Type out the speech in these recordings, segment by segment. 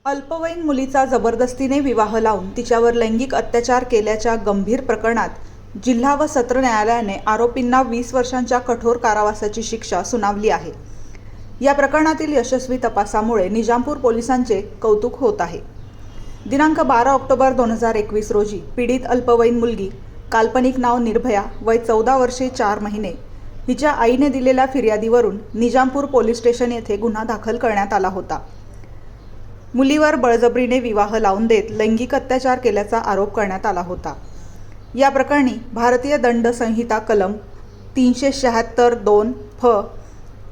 अल्पवयीन मुलीचा जबरदस्तीने विवाह लावून तिच्यावर लैंगिक अत्याचार केल्याच्या गंभीर प्रकरणात जिल्हा व सत्र न्यायालयाने आरोपींना 20 वर्षांच्या कठोर कारावासाची शिक्षा सुनावली आहे। या प्रकरणातील यशस्वी तपासामुळे निजामपूर पोलिसांचे कौतुक होत आहे। दिनांक 12 ऑक्टोबर 2021 रोजी पीडित अल्पवयीन मुलगी, काल्पनिक नाव निर्भया, वय 14 वर्षे 4 महिने, हिच्या आईने दिलेल्या फिर्यादीवरून निजामपूर पोलीस स्टेशन येथे गुन्हा दाखल करण्यात आला होता। मुलीवर बळजबरीने विवाह लावून देत लैंगिक अत्याचार केल्याचा आरोप करण्यात आला होता। या प्रकरणी भारतीय दंड संहिता कलम 376(2) फ,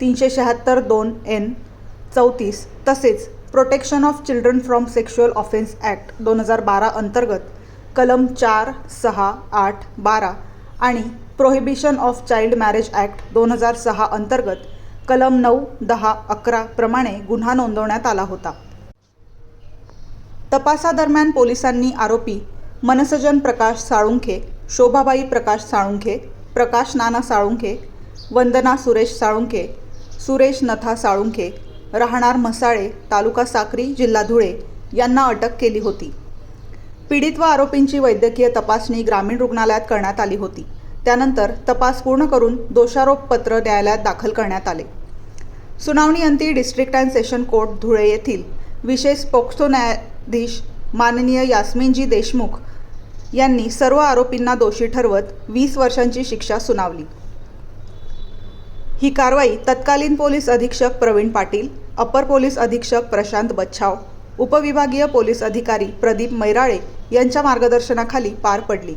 376(2) N 34 तसेच protection of children from sexual offence act 2012 अंतर्गत कलम 4, 6, 8, 12 आणि prohibition of child marriage act 2006 अंतर्गत कलम 9, 10, 11 प्रमाणे गुन्हा नोंदवण्यात आला होता। तपासादरम्यान पोलिसांनी आरोपी मनसजन प्रकाश साळुंखे, शोभाबाई प्रकाश साळुंखे, प्रकाश नाना साळुंखे, वंदना सुरेश साळुंखे, सुरेश नथा साळुंखे, राहणार म्हसाळे, तालुका साक्री, जिल्हा धुळे यांना अटक केली होती। पीडित व आरोपींची वैद्यकीय तपासणी ग्रामीण रुग्णालयात करण्यात आली होती। त्यानंतर तपास पूर्ण करून दोषारोपपत्र न्यायालयात दाखल करण्यात आले। सुनावणी अंती district and session court Dhule येथील विशेष पोक्सो न्यायाधीश माननीय यास्मीनजी देशमुख यांनी सर्व आरोपींना दोषी ठरवत 20 वर्षांची शिक्षा सुनावली। ही कारवाई तत्कालीन पोलीस अधीक्षक प्रवीण पाटील, अपर पोलीस अधीक्षक प्रशांत बच्छाव, उपविभागीय पोलीस अधिकारी प्रदीप मैराळे यांच्या मार्गदर्शनाखाली पार पडली।